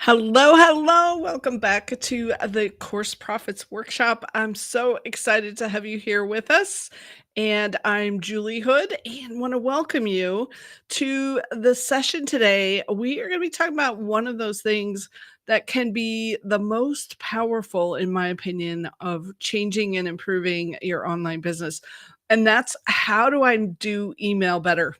Hello, hello. Welcome back to the Course Profits Workshop. I'm so excited to have you here with us. And I'm Julie Hood and want to welcome you to the session today. We are going to be talking about one of those things that can be the most powerful, in my opinion, of changing and improving your online business. And that's how do I do email better?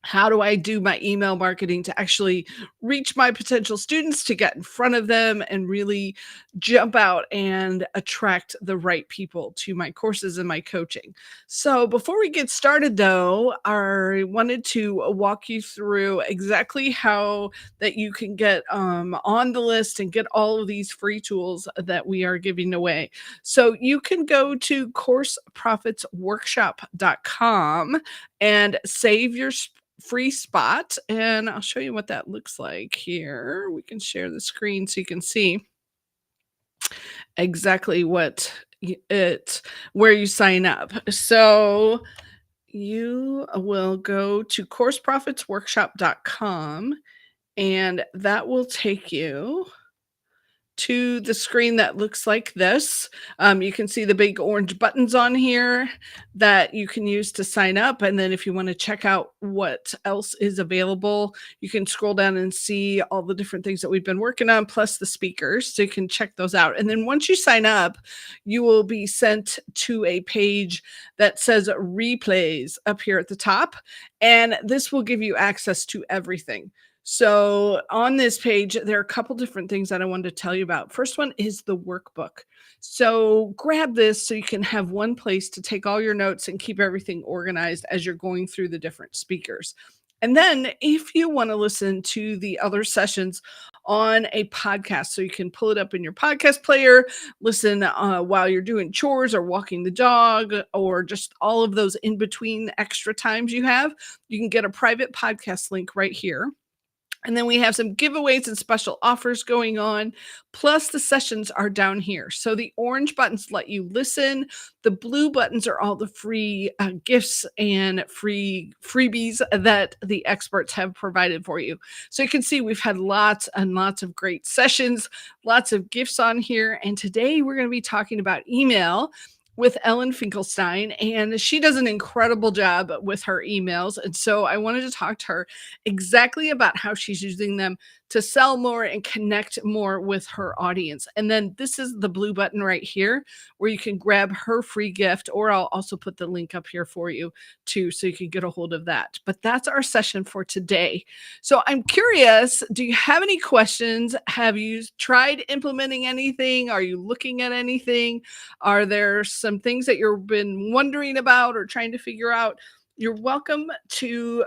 How do I do my email marketing to actually reach my potential students, to get in front of them and really jump out and attract the right people to my courses and my coaching? So, before we get started, though, I wanted to walk you through exactly how that you can get on the list and get all of these free tools that we are giving away. So, you can go to courseprofitsworkshop.com and save your free spot, and I'll show you what that looks like here. We can share the screen so you can see exactly what where you sign up. So you will go to courseprofitsworkshop.com and that will take you to the screen that looks like this. You can see the big orange buttons on here that you can use to sign up. And then if you want to check out what else is available, you can scroll down and see all the different things that we've been working on, plus the speakers. So you can check those out. And then once you sign up, you will be sent to a page that says replays up here at the top. And this will give you access to everything. So on this page, there are a couple different things that I wanted to tell you about. First one is the workbook. So grab this so you can have one place to take all your notes and keep everything organized as you're going through the different speakers. And then if you want to listen to the other sessions on a podcast, so you can pull it up in your podcast player, listen while you're doing chores or walking the dog, or just all of those in between extra times you have, you can get a private podcast link right here. And then we have some giveaways and special offers going on. Plus, the sessions are down here. So the orange buttons let you listen. The blue buttons are all the free gifts and free freebies that the experts have provided for you. So you can see we've had lots and lots of great sessions, lots of gifts on here. And today we're going to be talking about email with Ellen Finkelstein, and she does an incredible job with her emails. And so I wanted to talk to her exactly about how she's using them to sell more and connect more with her audience. And then this is the blue button right here where you can grab her free gift, or I'll also put the link up here for you too, so you can get a hold of that. But that's our session for today. So I'm curious, do you have any questions? Have you tried implementing anything? Are you looking at anything? Are there some things that you've been wondering about or trying to figure out? You're welcome to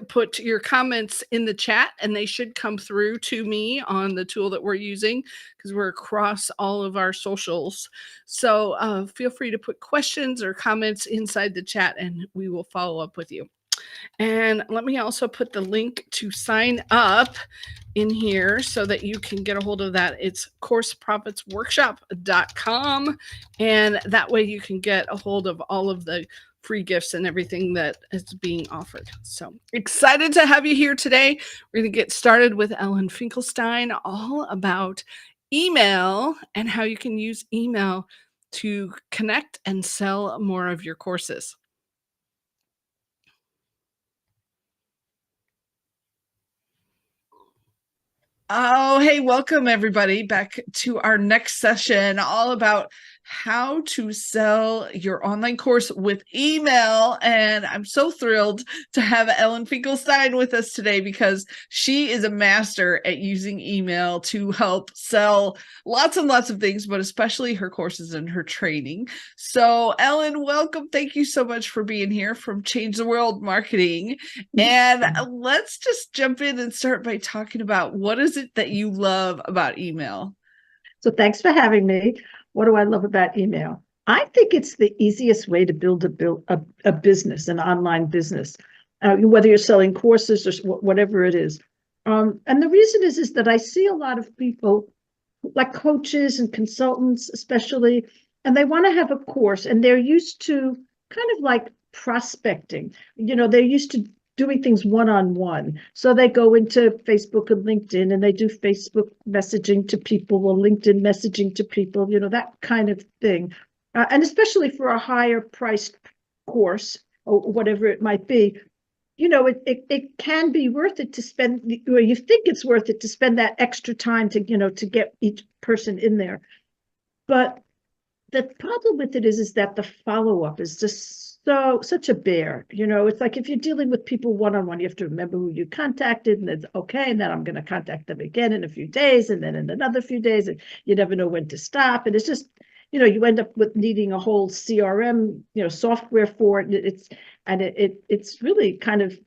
put your comments in the chat, and they should come through to me on the tool that we're using because we're across all of our socials. So feel free to put questions or comments inside the chat and we will follow up with you. And let me also put the link to sign up in here so that you can get a hold of that. It's courseprofitsworkshop.com. And that way you can get a hold of all of the free gifts and everything that is being offered. So excited to have you here today. We're going to get started with Ellen Finkelstein, all about email and how you can use email to connect and sell more of your courses. Oh, hey, welcome everybody back to our next session, all about how to sell your online course with email. And I'm so thrilled to have Ellen Finkelstein with us today because she is a master at using email to help sell lots and lots of things, but especially her courses and her training. So Ellen, welcome. Thank you so much for being here from Change the World Marketing. And let's just jump in and start by talking about what is it that you love about email? So thanks for having me. What do I love about email? I think it's the easiest way to build a business, an online business, whether you're selling courses or whatever it is. And the reason is that I see a lot of people, like coaches and consultants especially, and they want to have a course and they're used to kind of like prospecting. They're used to doing things one-on-one. So they go into Facebook and LinkedIn and they do Facebook messaging to people or LinkedIn messaging to people, that kind of thing. And especially for a higher priced course or whatever it might be, it can be worth it to spend, or you think it's worth it to spend that extra time to get each person in there. But the problem with it is that the follow-up is just such a bear. It's like if you're dealing with people one-on-one, you have to remember who you contacted, and it's okay, and then I'm going to contact them again in a few days, and then in another few days, and you never know when to stop. And it's just, you end up with needing a whole CRM, software for it. It's really kind of,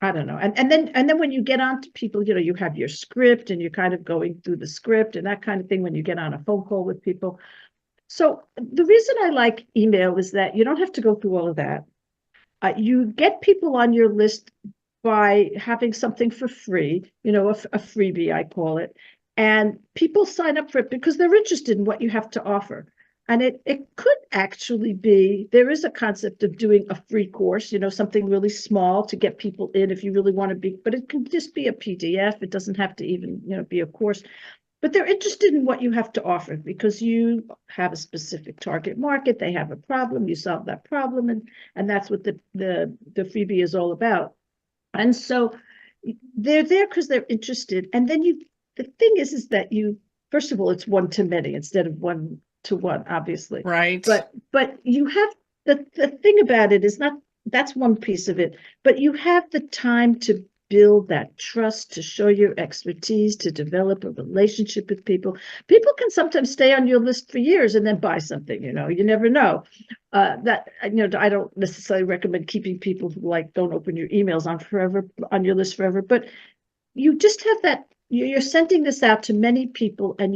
I don't know. And then when you get on to people, you have your script and you're kind of going through the script and that kind of thing when you get on a phone call with people. So the reason I like email is that you don't have to go through all of that. You get people on your list by having something for free, a freebie, I call it. And people sign up for it because they're interested in what you have to offer. And it could actually be, there is a concept of doing a free course, something really small to get people in if you really want to be, but it can just be a PDF. It doesn't have to even, be a course. But they're interested in what you have to offer because you have a specific target market. They have a problem. You solve that problem, and that's what the freebie is all about. And so they're there because they're interested. And then the thing is that first of all, it's one to many instead of one to one, obviously. Right. But you have the thing about it is not, that's one piece of it, but you have the time to build that trust, to show your expertise, to develop a relationship with people. People can sometimes stay on your list for years and then buy something, you never know. I don't necessarily recommend keeping people who don't open your emails on your list forever, but you just have that, you're sending this out to many people, and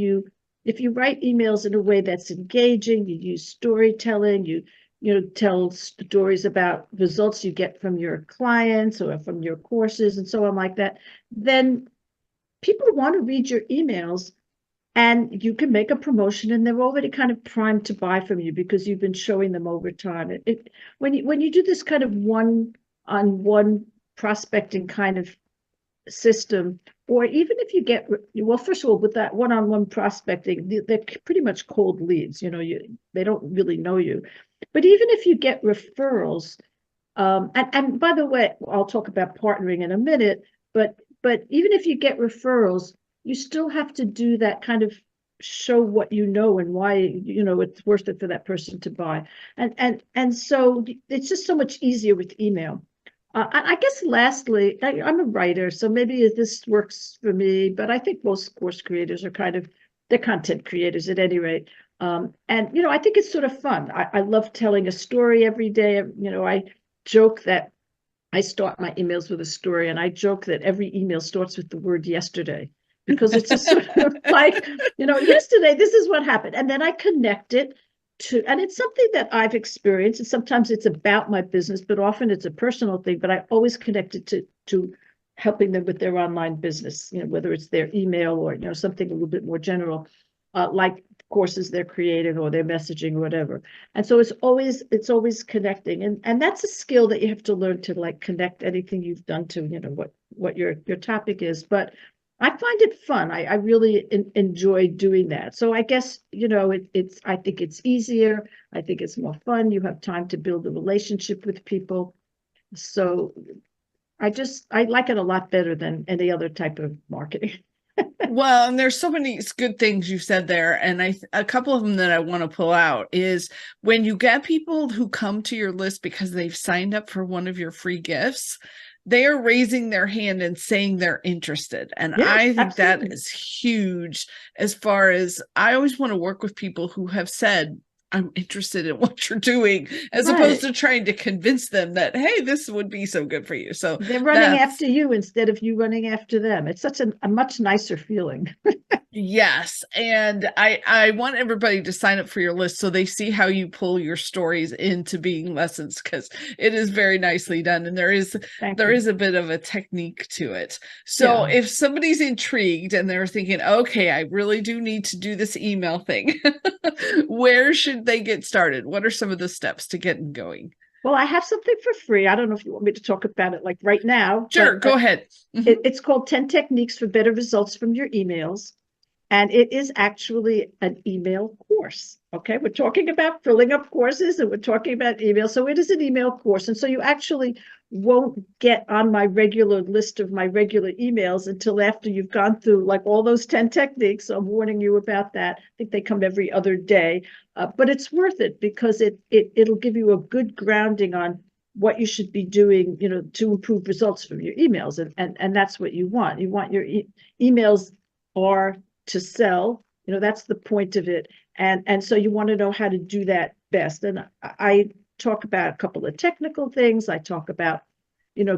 if you write emails in a way that's engaging, you use storytelling, you tell stories about results you get from your clients or from your courses and so on like that, then people want to read your emails, and you can make a promotion and they're already kind of primed to buy from you because you've been showing them over time. When you do this kind of one-on-one prospecting kind of system, or even if you get, well, first of all, with that one-on-one prospecting, they're pretty much cold leads. They don't really know you. But even if you get referrals, and by the way, I'll talk about partnering in a minute, but even if you get referrals, you still have to do that kind of show what you know and why, it's worth it for that person to buy. And so it's just so much easier with email. I guess lastly, I'm a writer, so maybe this works for me, but I think most course creators are they're content creators at any rate. And, I think it's sort of fun. I love telling a story every day. I joke that I start my emails with a story, and I joke that every email starts with the word yesterday, because it's just sort of like, yesterday, this is what happened. And then I connect it and it's something that I've experienced. And sometimes it's about my business, but often it's a personal thing, but I always connect it to helping them with their online business, whether it's their email or, something a little bit more general, like courses they're creating or their messaging or whatever. And so it's always connecting. And that's a skill that you have to learn to connect anything you've done to, what your topic is. But I find it fun. I really enjoy doing that. So I guess, I think it's easier. I think it's more fun. You have time to build a relationship with people. So I like it a lot better than any other type of marketing. Well, and there's so many good things you said there. And a couple of them that I want to pull out is when you get people who come to your list because they've signed up for one of your free gifts, they are raising their hand and saying they're interested. And Yes, I think absolutely. that is huge, as far as I always want to work with people who have said, I'm interested in what you're doing, as opposed to trying to convince them that, hey, this would be so good for you. So they're running after you instead of you running after them. It's such a much nicer feeling. Yes. And I want everybody to sign up for your list so they see how you pull your stories into being lessons, because it is very nicely done. And there is a bit of a technique to it. So if somebody's intrigued and they're thinking, okay, I really do need to do this email thing, where should they get started? What are some of the steps to getting going? Well, I have something for free. I don't know if you want me to talk about it like right now, Sure, but go ahead. it's called 10 Techniques for Better Results from Your Emails. And it is actually an email course. Okay. We're talking about filling up courses and we're talking about email. So it is an email course. And so you actually won't get on my regular list of my regular emails until after you've gone through like all those 10 techniques. So I'm warning you about that. I think they come every other day, but it's worth it because it'll give you a good grounding on what you should be doing, to improve results from your emails. And that's what you want. You want your emails are to sell, that's the point of it. And so you want to know how to do that best. And I talk about a couple of technical things. I talk about,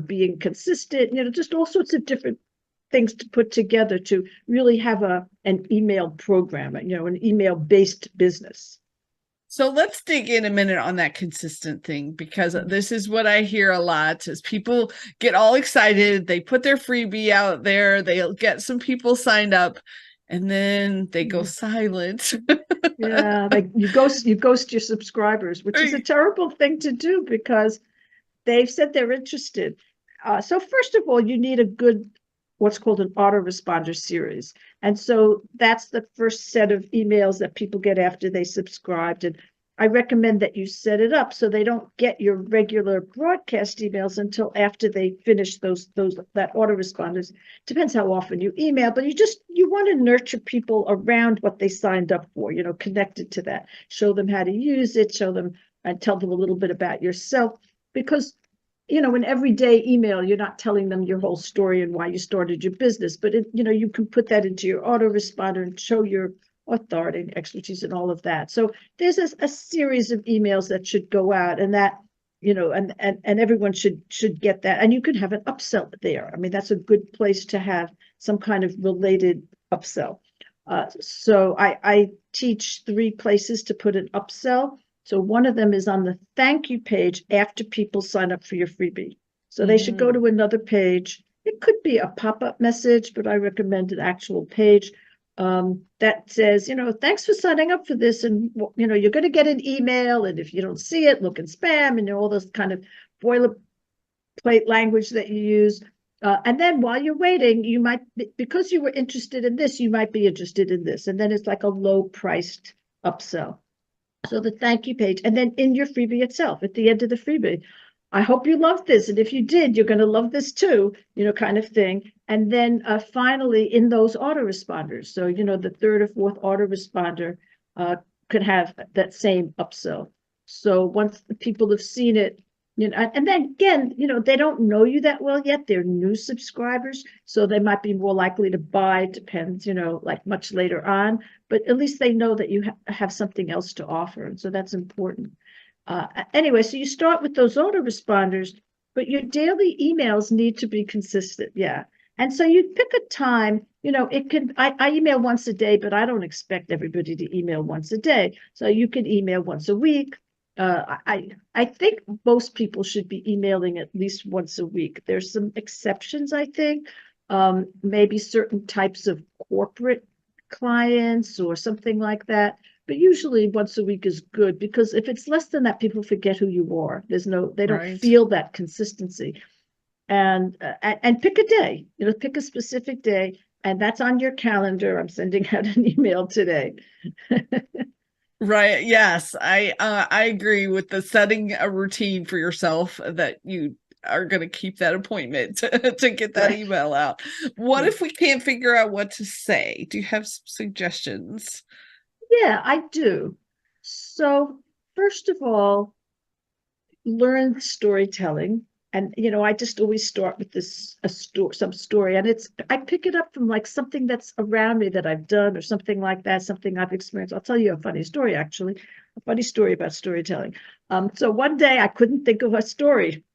being consistent, just all sorts of different things to put together to really have an email program, an email based business. So let's dig in a minute on that consistent thing, because this is what I hear a lot is people get all excited. They put their freebie out there. They'll get some people signed up and then they go silent. Yeah, like you ghost your subscribers, which is a terrible thing to do because they've said they're interested. So first of all, you need a good, what's called an autoresponder series. And so that's the first set of emails that people get after they subscribed. And I recommend that you set it up so they don't get your regular broadcast emails until after they finish that autoresponders. Depends how often you email, but you want to nurture people around what they signed up for, connected to that. Show them how to use it, show them and tell them a little bit about yourself. Because in everyday email, you're not telling them your whole story and why you started your business, but you can put that into your autoresponder and show your authority and expertise and all of that. So there's a series of emails that should go out, and that and everyone should get that. And you can have an upsell there. I mean, that's a good place to have some kind of related upsell. So I teach 3 places to put an upsell. So one of them is on the thank you page after people sign up for your freebie. So they should go to another page. It could be a pop-up message, but I recommend an actual page that says, thanks for signing up for this. And, you're going to get an email. And if you don't see it, look in spam and all this kind of boilerplate language that you use. And then while you're waiting, you might, because you were interested in this, you might be interested in this. And then it's like a low priced upsell. So the thank you page, and then in your freebie itself, at the end of the freebie, I hope you loved this. And if you did, you're going to love this too, kind of thing. And then finally in those autoresponders. So, the 3rd or 4th autoresponder could have that same upsell. So once the people have seen it, and then again, they don't know you that well yet. They're new subscribers, so they might be more likely to buy, depends, like much later on, but at least they know that you have something else to offer. And so that's important. Anyway, so you start with those autoresponders, but your daily emails need to be consistent. Yeah. And so you pick a time, I email once a day, but I don't expect everybody to email once a day. So you can email once a week. I think most people should be emailing at least once a week. There's some exceptions, I think. Maybe certain types of corporate clients or something like that. But usually once a week is good, because if it's less than that, people forget who you are. They don't feel that consistency. And pick a day, pick a specific day, and that's on your calendar. I'm sending out an email today. Right. Yes. I agree with the setting a routine for yourself that you are going to keep that appointment to get that email out. What if we can't figure out what to say? Do you have some suggestions? Yeah, I do. So first of all, learn storytelling. And, I just always start with some story, and I pick it up from like something that's around me that I've done or something like that, something I've experienced. I'll tell you a funny story, actually, a funny story about storytelling. So one day I couldn't think of a story.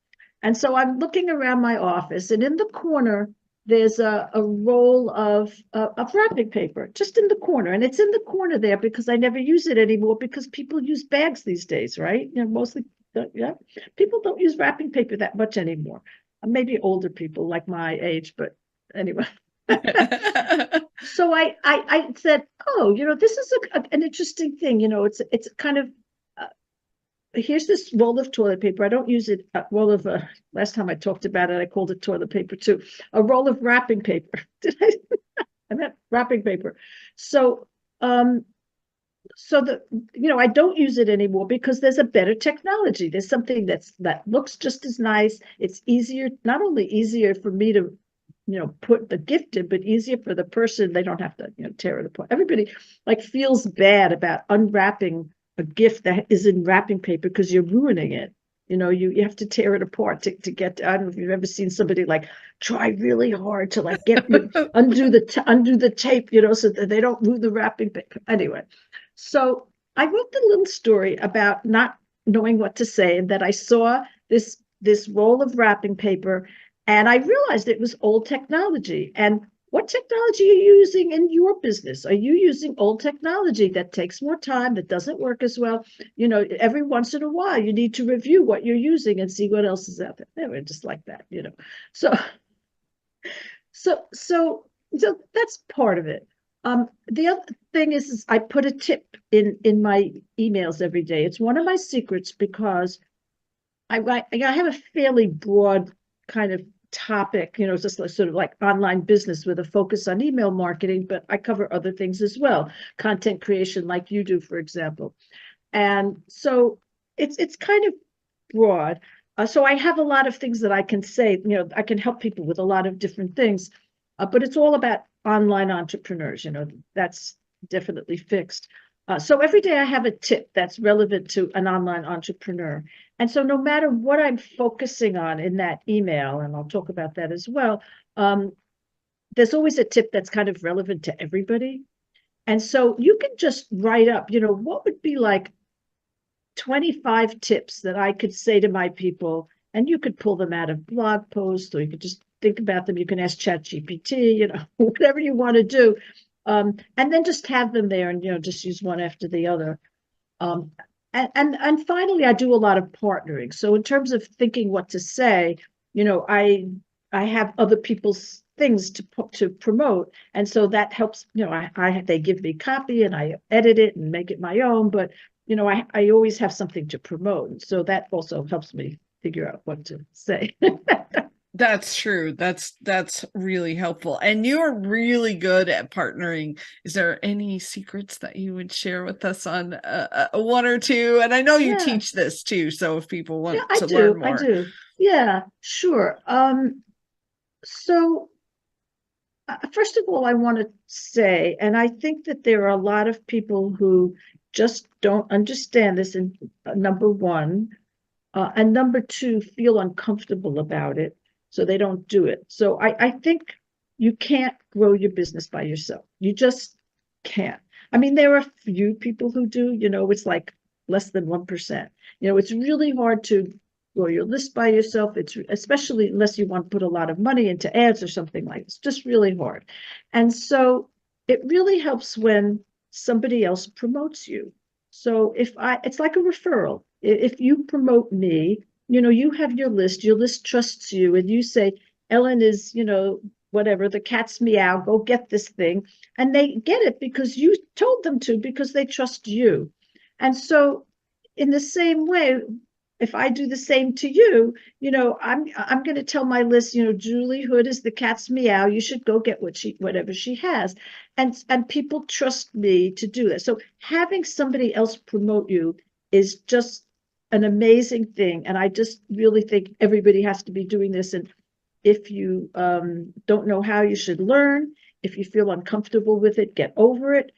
And so I'm looking around my office, and in the corner, there's a roll of wrapping paper just in the corner. And it's in the corner there because I never use it anymore because people use bags these days, right? Mostly, yeah. People don't use wrapping paper that much anymore. Maybe older people like my age, but anyway. So I said, oh, this is an interesting thing. It's kind of here's this roll of toilet paper. I don't use it, roll of, last time I talked about it, I called it toilet paper too. A roll of wrapping paper. Did I meant wrapping paper. So, um, so the, I don't use it anymore because there's a better technology. There's something that looks just as nice. It's easier, not only easier for me to, put the gift in, but easier for the person. They don't have to, tear it apart. Everybody like feels bad about unwrapping a gift that is in wrapping paper because you're ruining it. You have to tear it apart to get. I don't know if you've ever seen somebody like try really hard to like get undo the tape, so that they don't ruin the wrapping paper. Anyway, so I wrote the little story about not knowing what to say, and that I saw this roll of wrapping paper, and I realized it was old technology. And what technology are you using in your business? Are you using old technology that takes more time, that doesn't work as well? Every once in a while, you need to review what you're using and see what else is out there. Anyway, just like that. So, so that's part of it. The other thing is I put a tip in my emails every day. It's one of my secrets because I have a fairly broad kind of topic, just sort of like online business with a focus on email marketing, but I cover other things as well, content creation like you do, for example. And so it's kind of broad. So I have a lot of things that I can say, I can help people with a lot of different things, but it's all about online entrepreneurs, that's definitely fixed. So every day I have a tip that's relevant to an online entrepreneur. And so no matter what I'm focusing on in that email, and I'll talk about that as well, there's always a tip that's kind of relevant to everybody. And so you can just write up, what would be like 25 tips that I could say to my people, and you could pull them out of blog posts, or you could just think about them. You can ask ChatGPT, whatever you want to do. And then just have them there and, just use one after the other. And finally, I do a lot of partnering. So in terms of thinking what to say, I have other people's things to promote, and so that helps. They give me copy and I edit it and make it my own. But I always have something to promote, so that also helps me figure out what to say. That's true. That's really helpful. And you're really good at partnering. Is there any secrets that you would share with us on one or two? And I know you teach this too, so if people want to learn more. I do. Yeah, sure. So first of all, I want to say, and I think that there are a lot of people who just don't understand this, and number one, and number two, feel uncomfortable about it, so they don't do it. So I think you can't grow your business by yourself. You just can't. I mean, there are a few people who do, it's like less than 1%. It's really hard to grow your list by yourself. It's especially unless you want to put a lot of money into ads or something like this, just really hard. And so it really helps when somebody else promotes you. So it's like a referral. If you promote me, you have your list trusts you, and you say, Ellen is, whatever, the cat's meow, go get this thing. And they get it because you told them to, because they trust you. And so in the same way, if I do the same to you, I'm going to tell my list, Julie Hood is the cat's meow. You should go get whatever she has. And people trust me to do that. So having somebody else promote you is just an amazing thing. And I just really think everybody has to be doing this. And if you don't know how, you should learn. If you feel uncomfortable with it, get over it.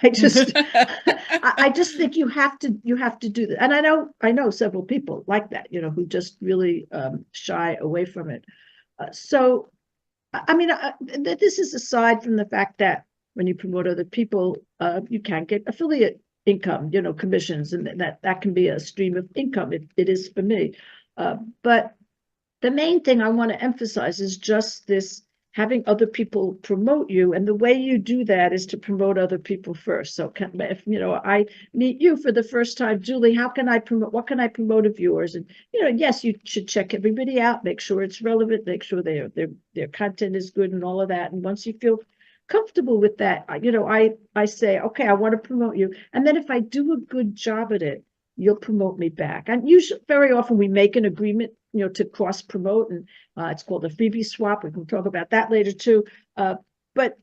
I just think you have to do that. And I know several people like that, who just really shy away from it. So, I mean, this is aside from the fact that when you promote other people, you can get affiliate income, commissions, and that can be a stream of income. It is for me. But the main thing I want to emphasize is just this, having other people promote you. And the way you do that is to promote other people first. So if, I meet you for the first time, Julie, what can I promote of yours? And, yes, you should check everybody out, make sure it's relevant, make sure their content is good and all of that. And once you feel comfortable with that, I say, okay, I want to promote you. And then if I do a good job at it, you'll promote me back. And usually, very often we make an agreement, to cross promote, and it's called a freebie swap. We can talk about that later too. But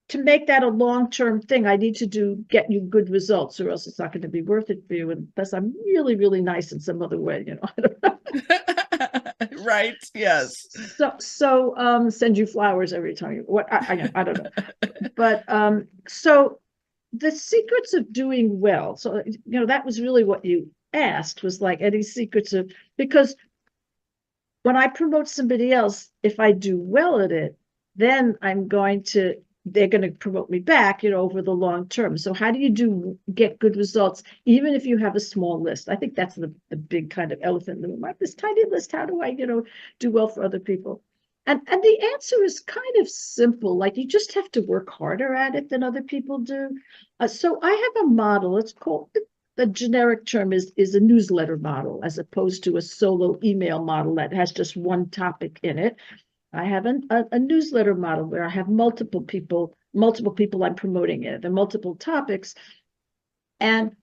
to make that a long-term thing, I need to get you good results, or else it's not going to be worth it for you. Unless I'm really, really nice in some other way, I don't know. Right. Yes. So send you flowers every time I don't know. But so the secrets of doing well. So, that was really what you asked, was like any secrets of, because when I promote somebody else, if I do well at it, then they're going to promote me back, over the long term. So how do you get good results, even if you have a small list? I think that's the big kind of elephant in the room. I have this tiny list. How do I, do well for other people? And the answer is kind of simple. Like, you just have to work harder at it than other people do. So I have a model. It's called, the generic term is a newsletter model, as opposed to a solo email model that has just one topic in it. I have a newsletter model where I have multiple people I'm promoting it, the multiple topics. And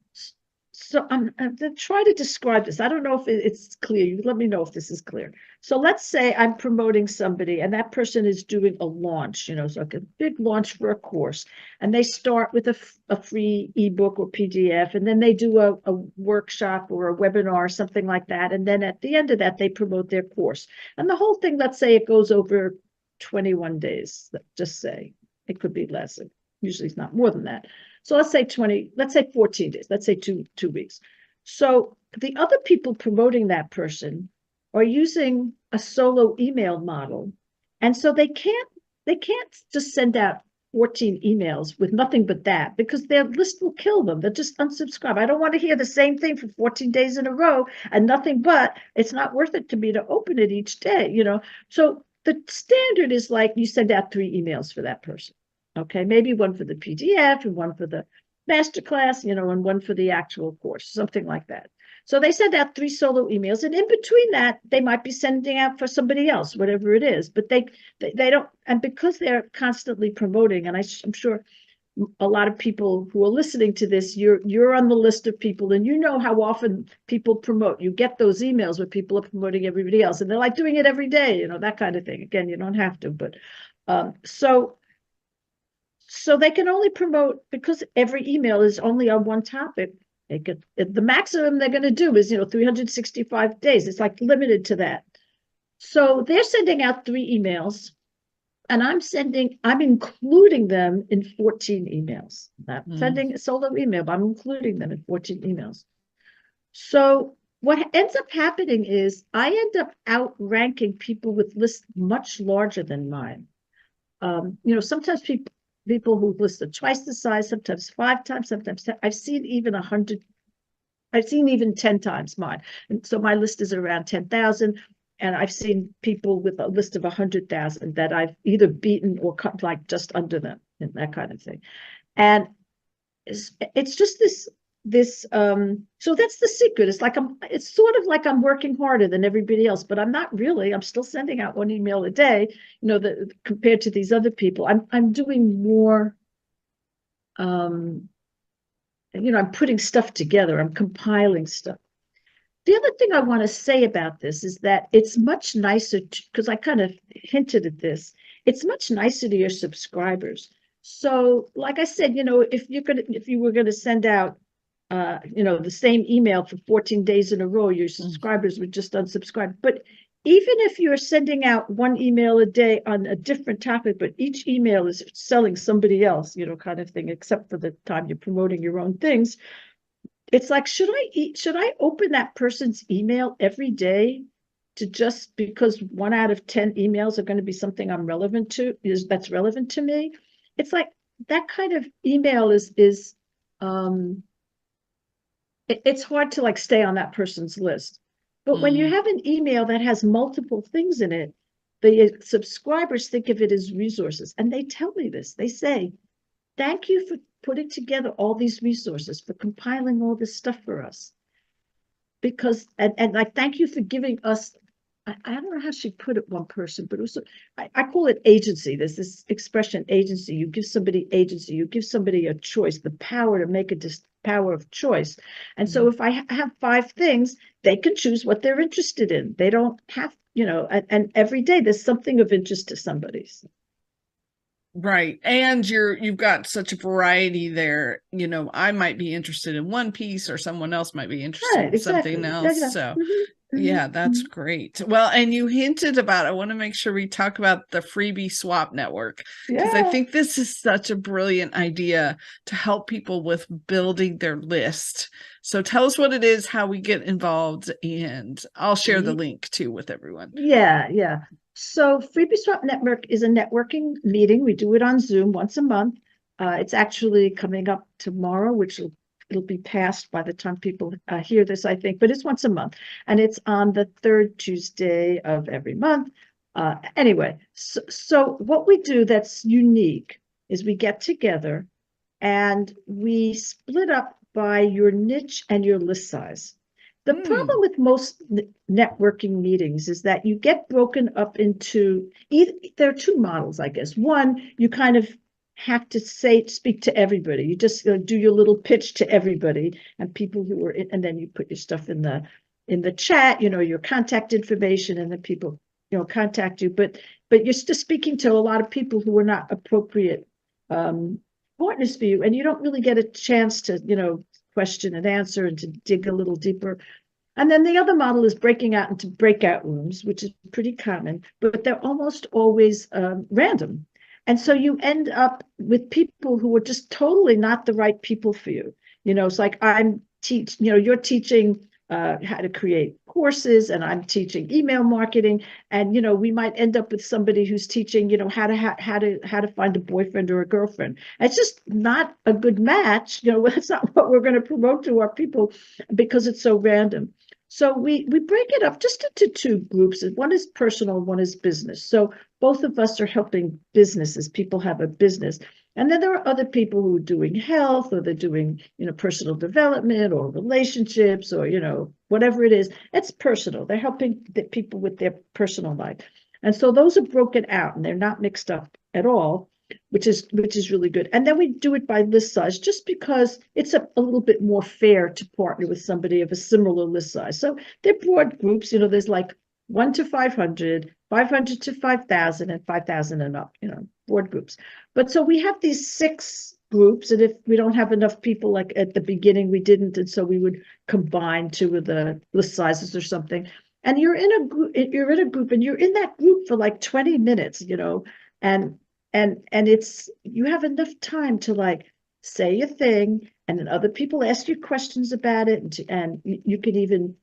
so I'm going to try to describe this. I don't know if it's clear. You let me know if this is clear. So let's say I'm promoting somebody, and that person is doing a launch, so like a big launch for a course. And they start with a free ebook or PDF, and then they do a workshop or a webinar or something like that. And then at the end of that, they promote their course. And the whole thing, let's say it goes over 21 days, just say. It could be less. Usually it's not more than that. So let's say 14 days, let's say two weeks. So the other people promoting that person are using a solo email model. And so they can't just send out 14 emails with nothing but that, because their list will kill them. They'll just unsubscribe. I don't want to hear the same thing for 14 days in a row and nothing but. It's not worth it to me to open it each day, So the standard is like, you send out 3 emails for that person. Okay, maybe one for the PDF and one for the masterclass, and one for the actual course, something like that. So they send out 3 solo emails, and in between that, they might be sending out for somebody else, whatever it is. But they don't, and because they're constantly promoting, and I'm sure a lot of people who are listening to this, you're on the list of people, and you know how often people promote. You get those emails where people are promoting everybody else, and they're like doing it every day, that kind of thing. Again, you don't have to, but so they can only promote, because every email is only on one topic. The maximum they're going to do is 365 days. It's like limited to that. So they're sending out 3 emails, and I'm including them in 14 emails. Not sending a solo email, but I'm including them in 14 emails. So what ends up happening is I end up outranking people with lists much larger than mine. Sometimes people who listed twice the size, sometimes 5 times, sometimes 10. I've seen even 100. I've seen even 10 times mine. And so my list is around 10,000. And I've seen people with a list of 100,000 that I've either beaten or cut like just under them, and that kind of thing. And it's just so that's the secret. It's sort of like I'm working harder than everybody else, but I'm not really. I'm still sending out 1 email a day, compared to these other people. I'm doing more, I'm putting stuff together. I'm compiling stuff. The other thing I want to say about this is that it's much nicer, because I kind of hinted at this, it's much nicer to your subscribers. So like I said, if you were going to send out the same email for 14 days in a row, your subscribers would just unsubscribe. But even if you're sending out 1 email a day on a different topic, but each email is selling somebody else, kind of thing, except for the time you're promoting your own things, it's like, should I open that person's email every day just because 1 out of 10 emails are going to be something that's relevant to me? It's like that kind of email is it's hard to stay on that person's list. But when you have an email that has multiple things in it, the subscribers think of it as resources. And they tell me this. They say, thank you for putting together all these resources, for compiling all this stuff for us. Because, and thank you for giving us, I don't know how she put it, one person, but it was, I call it agency. There's this expression, agency. You give somebody agency. You give somebody a choice, the power to make a power of choice. And so if I have 5 things, they can choose what they're interested in. They don't have, and every day there's something of interest to somebody. Right. And you've got such a variety there. I might be interested in one piece or someone else might be interested Right, in something exactly. else. Yeah, So yeah. yeah, that's great. Well, and you hinted about, I want to make sure we talk about the freebie swap network, because I Yeah. think this is such a brilliant idea to help people with building their list. So tell us what it is, how we get involved, and I'll share the link too with everyone. Yeah. So Freebie Swap Network is a networking meeting. We do it on Zoom once a month. It's actually coming up tomorrow, which it'll be past by the time people hear this, I think, but it's once a month. And it's on the third Tuesday of every month. Anyway, so what we do that's unique is we get together and we split up by your niche and your list size. The problem with most networking meetings is that you get broken up into there are 2 models, I guess. One, you kind of have to speak to everybody. You just do your little pitch to everybody and people who are in, and then you put your stuff in the chat, your contact information, and then people, contact you. But you're still speaking to a lot of people who are not appropriate partners for you, and you don't really get a chance to, question and answer and to dig a little deeper. And then the other model is breaking out into breakout rooms, which is pretty common, but they're almost always random. And so you end up with people who are just totally not the right people for you. It's like you're teaching how to create courses, and I'm teaching email marketing, and we might end up with somebody who's teaching how to find a boyfriend or a girlfriend. It's just not a good match. That's not what we're going to promote to our people because it's so random. So we break it up just into 2 groups. One is personal, one is business. So both of us are helping businesses. People have a business. And then there are other people who are doing health, or they're doing, personal development or relationships, or, whatever it is. It's personal. They're helping the people with their personal life. And so those are broken out and they're not mixed up at all, which is really good. And then we do it by list size, just because it's a little bit more fair to partner with somebody of a similar list size. So they're broad groups. There's like 1 to 500, 500 to 5,000, and 5,000 and up, board groups. But so we have these 6 groups, and if we don't have enough people, like at the beginning we didn't, and so we would combine 2 of the list sizes or something. And you're in a group, and you're in that group for like 20 minutes, and it's, you have enough time to like say a thing, and then other people ask you questions about it, and you can even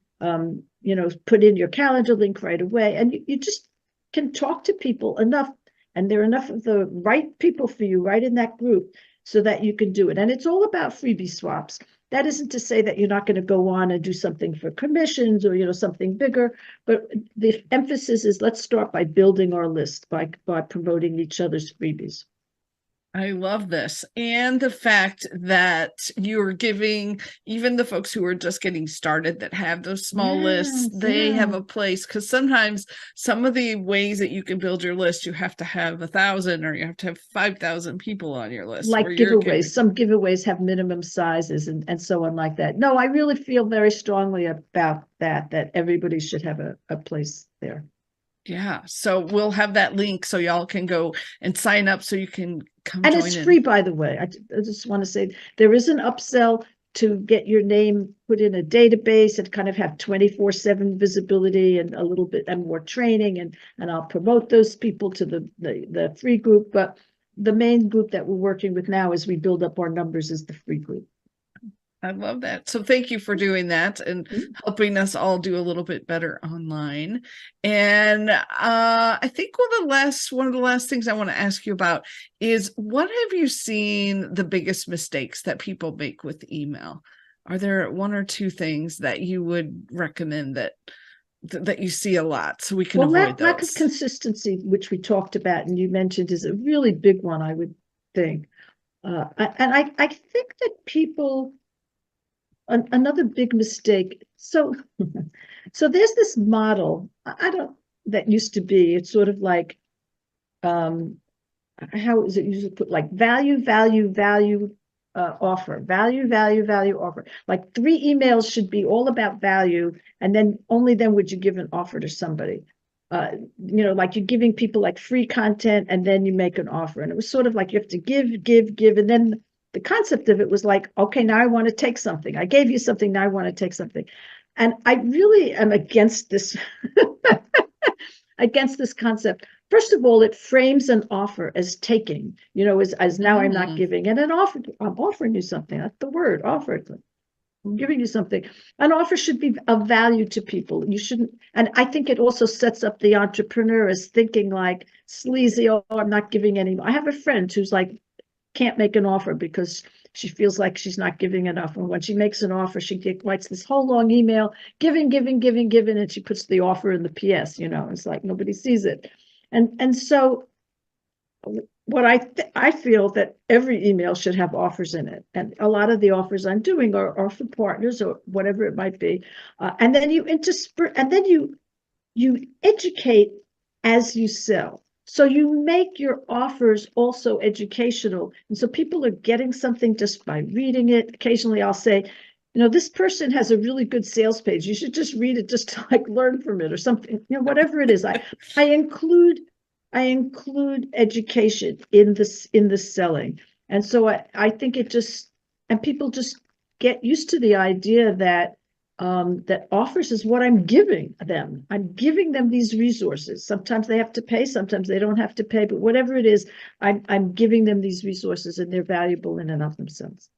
put in your calendar link right away, and you just can talk to people enough, and there are enough of the right people for you right in that group so that you can do it. And it's all about freebie swaps. That isn't to say that you're not going to go on and do something for commissions or something bigger, but the emphasis is let's start by building our list by promoting each other's freebies. I love this. And the fact that you're giving even the folks who are just getting started, that have those small lists, they have a place. Because sometimes some of the ways that you can build your list, you have to have 1,000 or you have to have 5,000 people on your list. Like giveaways. Some giveaways have minimum sizes and so on like that. No, I really feel very strongly about that everybody should have a place there. Yeah, so we'll have that link so y'all can go and sign up so you can come and join it's in. Free, by the way. I just want to say there is an upsell to get your name put in a database and kind of have 24/7 visibility and a little bit and more training, and I'll promote those people to the free group. But the main group that we're working with now as we build up our numbers is the free group. I love that. So thank you for doing that and helping us all do a little bit better online. And I think one of the last things I want to ask you about is, what have you seen the biggest mistakes that people make with email? Are there 1 or 2 things that you would recommend that you see a lot so we can avoid those? Lack of consistency, which we talked about and you mentioned, is a really big one, I would think. And I think that people, another big mistake. So there's this model, that used to be, it's sort of like, how is it usually put, like value, offer, value, value, value, offer. Like 3 emails should be all about value, and then only then would you give an offer to somebody. Like you're giving people like free content and then you make an offer. And it was sort of like you have to give, give, give. And then the concept of it was like, okay, now I want to take something. I gave you something, now I want to take something. And I really am against this against this concept. First of all, it frames an offer as taking, as now I'm not giving. And I'm offering you something. That's the word, offer. I'm giving you something. An offer should be of value to people. You shouldn't, and I think it also sets up the entrepreneur as thinking like sleazy, oh, I'm not giving any. I have a friend who's like, can't make an offer because she feels like she's not giving enough. And when she makes an offer, she writes this whole long email, giving, giving, giving, giving, and she puts the offer in the PS, it's like nobody sees it. And so what I feel that every email should have offers in it, and a lot of the offers I'm doing are for partners or whatever it might be, and then you intersperse, and then you educate as you sell. So you make your offers also educational, and so people are getting something just by reading it. Occasionally, I'll say, this person has a really good sales page. You should just read it just to like learn from it or something. Whatever it is, I include education in the selling. And so I think and people just get used to the idea that that offers is what I'm giving them. I'm giving them these resources. Sometimes they have to pay, sometimes they don't have to pay, but whatever it is, I'm giving them these resources and they're valuable in and of themselves.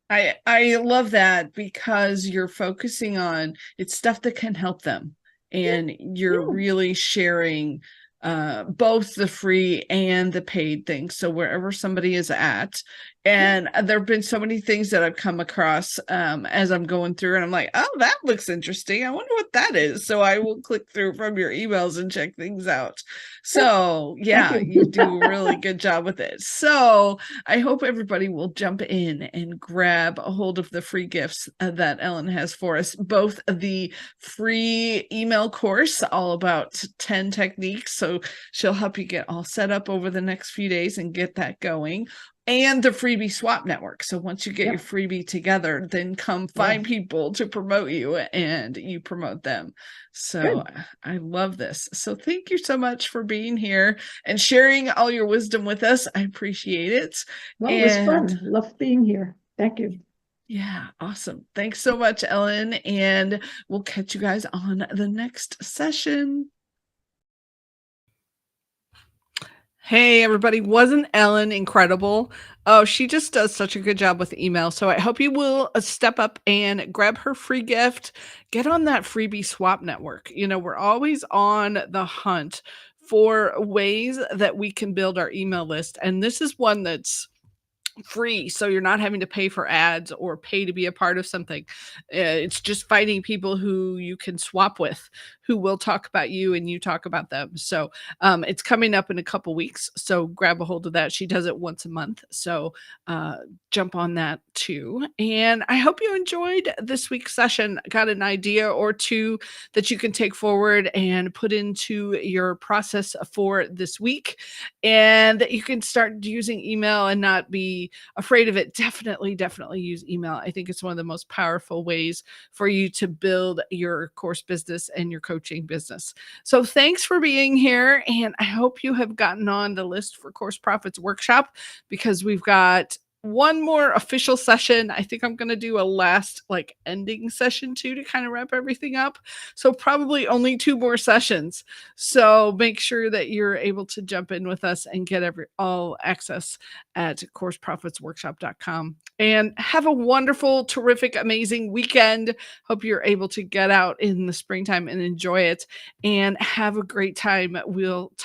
I love that because you're focusing on it's stuff that can help them, and you're really sharing both the free and the paid things. So wherever somebody is at, and there have been so many things that I've come across as I'm going through, and I'm like, oh, that looks interesting. I wonder what that is. So I will click through from your emails and check things out. So yeah, you do a really good job with it. So I hope everybody will jump in and grab a hold of the free gifts that Ellen has for us, both the free email course, all about 10 techniques. So she'll help you get all set up over the next few days and get that going, and the freebie swap network. So once you get your freebie together, then come find people to promote you and you promote them. So I love this. So thank you so much for being here and sharing all your wisdom with us. I appreciate it. Well, it was fun. Love being here. Thank you. Yeah, awesome. Thanks so much, Ellen. And we'll catch you guys on the next session. Hey, everybody. Wasn't Ellen incredible? Oh, she just does such a good job with email. So I hope you will step up and grab her free gift. Get on that freebie swap network. We're always on the hunt for ways that we can build our email list. And this is one that's free, so you're not having to pay for ads or pay to be a part of something. It's just finding people who you can swap with, who will talk about you and you talk about them. So it's coming up in a couple weeks, so grab a hold of that. She does it once a month, so jump on that too. And I hope you enjoyed this week's session. Got an idea or two that you can take forward and put into your process for this week, and that you can start using email and not be afraid of it. Definitely use email. I think it's one of the most powerful ways for you to build your course business and your coaching business. So thanks for being here. And I hope you have gotten on the list for Course Profits Workshop, because we've got one more official session. I think I'm going to do a last ending session too, to kind of wrap everything up. So probably only 2 more sessions. So make sure that you're able to jump in with us and get all access at courseprofitsworkshop.com. And have a wonderful, terrific, amazing weekend. Hope you're able to get out in the springtime and enjoy it, and have a great time. We'll talk